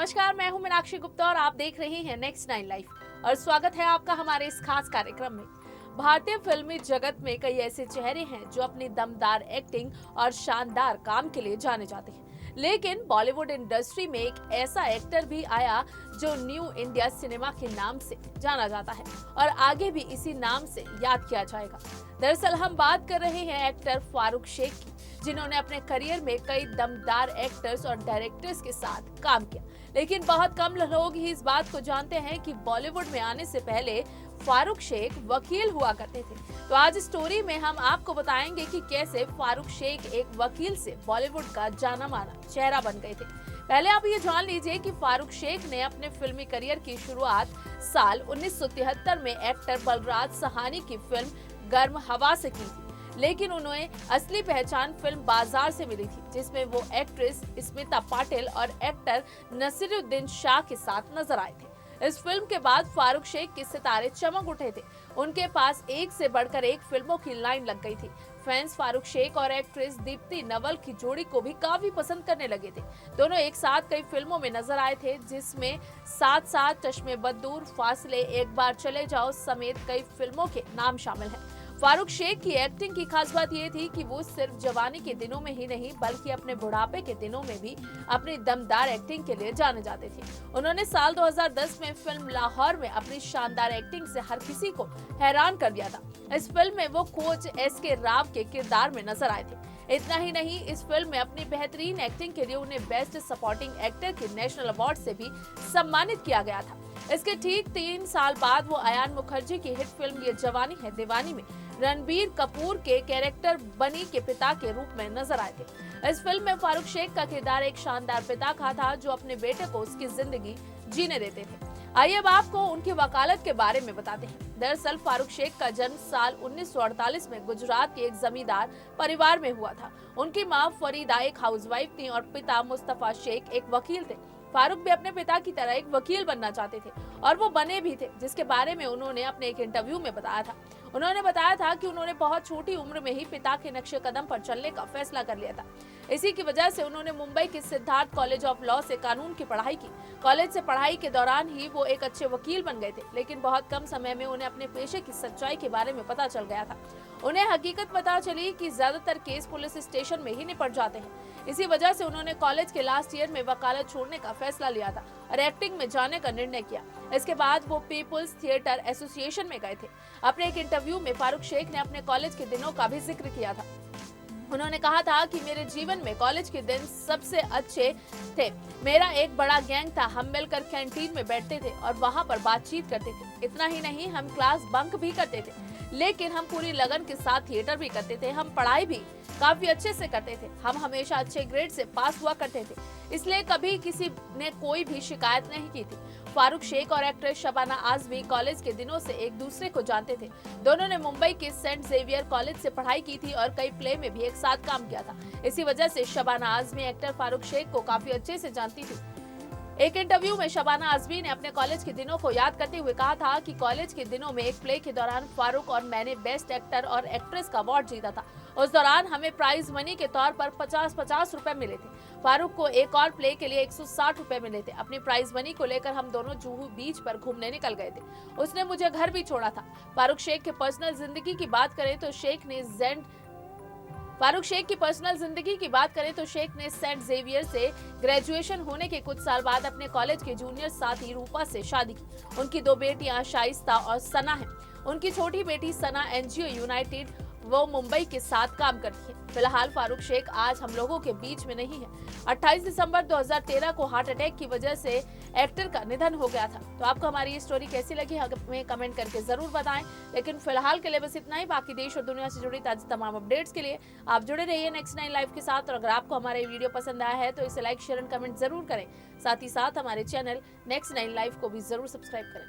नमस्कार, मैं हूं मीनाक्षी गुप्ता और आप देख रहे हैं नेक्स्ट 9 लाइफ और स्वागत है आपका हमारे इस खास कार्यक्रम में। भारतीय फिल्मी जगत में कई ऐसे चेहरे हैं जो अपनी दमदार एक्टिंग और शानदार काम के लिए जाने जाते हैं, लेकिन बॉलीवुड इंडस्ट्री में एक ऐसा एक्टर भी आया जो न्यू इंडिया सिनेमा के नाम से जाना जाता है और आगे भी इसी नाम से याद किया जाएगा। दरअसल हम बात कर रहे हैं एक्टर फारूक शेख की, जिन्होंने अपने करियर में कई दमदार एक्टर्स और डायरेक्टर्स के साथ काम किया, लेकिन बहुत कम लोग ही इस बात को जानते हैं कि बॉलीवुड में आने से पहले फारूक शेख वकील हुआ करते थे। तो आज स्टोरी में हम आपको बताएंगे कि कैसे फारूक शेख एक वकील से बॉलीवुड का जाना माना चेहरा बन गए थे। पहले आप ये जान लीजिए कि फारूक शेख ने अपने फिल्मी करियर की शुरुआत साल 1973 में एक्टर बलराज सहानी की फिल्म गर्म हवा से की थी, लेकिन उन्हें असली पहचान फिल्म बाजार से मिली थी, जिसमें वो एक्ट्रेस स्मिता पाटिल और एक्टर नसीरुद्दीन शाह के साथ नजर आए थे। इस फिल्म के बाद फारूक शेख के सितारे चमक उठे थे। उनके पास एक से बढ़कर एक फिल्मों की लाइन लग गई थी। फैंस फारूक शेख और एक्ट्रेस दीप्ति नवल की जोड़ी को भी काफी पसंद करने लगे थे। दोनों एक साथ कई फिल्मों में नजर आए थे, जिसमें साथ साथ चश्मे बद्दूर, फासले, एक बार चले जाओ समेत कई फिल्मों के नाम शामिल हैं। फारूक शेख की एक्टिंग की खास बात यह थी कि वो सिर्फ जवानी के दिनों में ही नहीं बल्कि अपने बुढ़ापे के दिनों में भी अपनी दमदार एक्टिंग के लिए जाने जाते थे। उन्होंने साल 2010 में फिल्म लाहौर में अपनी शानदार एक्टिंग से हर किसी को हैरान कर दिया था। इस फिल्म में वो कोच एस.के. राव के किरदार में नजर आए थे। इतना ही नहीं, इस फिल्म में अपनी बेहतरीन एक्टिंग के लिए उन्हें बेस्ट सपोर्टिंग एक्टर के नेशनल अवार्ड से भी सम्मानित किया गया था। इसके ठीक 3 साल बाद वो अयान मुखर्जी की हिट फिल्म ये जवानी है दीवानी में रणबीर कपूर के कैरेक्टर बनी के पिता के रूप में नजर आए थे। इस फिल्म में फारूक शेख का किरदार एक शानदार पिता का था जो अपने बेटे को उसकी जिंदगी जीने देते थे। आइए अब आपको उनकी वकालत के बारे में बताते हैं। दरअसल फारूक शेख का जन्म साल 1948 में गुजरात के एक जमींदार परिवार में हुआ था। उनकी मां फरीदा एक हाउसवाइफ थी और पिता मुस्तफा शेख एक वकील थे। फारूक भी अपने पिता की तरह एक वकील बनना चाहते थे और वो बने भी थे, जिसके बारे में उन्होंने अपने एक इंटरव्यू में बताया था। उन्होंने बताया था कि उन्होंने बहुत छोटी उम्र में ही पिता के नक्शे कदम पर चलने का फैसला कर लिया था। इसी की वजह से उन्होंने मुंबई के सिद्धार्थ कॉलेज ऑफ लॉ से कानून की पढ़ाई की। कॉलेज से पढ़ाई के दौरान ही वो एक अच्छे वकील बन गए थे, लेकिन बहुत कम समय में उन्हें अपने पेशे की सच्चाई के बारे में पता चल गया था। उन्हें हकीकत पता चली कि ज्यादातर केस पुलिस स्टेशन में ही निपट जाते हैं। इसी वजह से उन्होंने कॉलेज के लास्ट ईयर में वकालत छोड़ने का फैसला लिया था और एक्टिंग में जाने का निर्णय किया। इसके बाद वो पीपुल्स थिएटर एसोसिएशन में गए थे। अपने एक इंटरव्यू में फारूक शेख ने अपने कॉलेज के दिनों का भी जिक्र किया था। उन्होंने कहा था कि मेरे जीवन में कॉलेज के दिन सबसे अच्छे थे। मेरा एक बड़ा गैंग था, हम मिलकर कैंटीन में बैठते थे और वहां पर बातचीत करते थे। इतना ही नहीं, हम क्लास बंक भी करते थे, लेकिन हम पूरी लगन के साथ थिएटर भी करते थे। हम पढ़ाई भी काफी अच्छे से करते थे। हम हमेशा अच्छे ग्रेड से पास हुआ करते थे, इसलिए कभी किसी ने कोई भी शिकायत नहीं की थी। फारूक शेख और एक्ट्रेस शबाना आजमी कॉलेज के दिनों से एक दूसरे को जानते थे। दोनों ने मुंबई के सेंट जेवियर कॉलेज से पढ़ाई की थी और कई प्ले में भी एक साथ काम किया था। इसी वजह से शबाना आजमी एक्टर फारूक शेख को काफी अच्छे से जानती थी। एक इंटरव्यू में शबाना आजमी ने अपने कॉलेज के दिनों को याद करते हुए कहा था कि कॉलेज के दिनों में एक प्ले के दौरान फारूक और मैंने बेस्ट एक्टर और एक्ट्रेस का अवार्ड जीता था। उस दौरान हमें प्राइज मनी के तौर पर 50-50 रुपए मिले थे। फारूक को एक और प्ले के लिए 160 रुपए मिले थे। अपनी प्राइज मनी को लेकर हम दोनों जुहू बीच पर घूमने निकल गए थे। उसने मुझे घर भी छोड़ा था। फारूक शेख के पर्सनल जिंदगी की बात करें तो शेख ने शेख ने सेंट जेवियर से ग्रेजुएशन होने के कुछ साल बाद अपने कॉलेज के जूनियर साथी रूपा से शादी की। उनकी 2 बेटियां शाइस्ता और सना हैं। उनकी छोटी बेटी सना एनजीओ यूनाइटेड वो मुंबई के साथ काम करती है। फिलहाल फारूक शेख आज हम लोगों के बीच में नहीं है। 28 दिसंबर 2013 को हार्ट अटैक की वजह से एक्टर का निधन हो गया था। तो आपको हमारी ये स्टोरी कैसी लगी हमें कमेंट करके जरूर बताएं। लेकिन फिलहाल के लिए बस इतना ही। बाकी देश और दुनिया से जुड़ी ताज़ी तमाम अपडेट्स के लिए आप जुड़े रहिए नेक्स्ट 9 लाइव के साथ। और अगर आपको हमारा ये वीडियो पसंद आया है तो इसे लाइक, शेयर एंड कमेंट जरूर करें। साथ ही साथ हमारे चैनल नेक्स्ट 9 लाइव को भी जरूर सब्सक्राइब करें।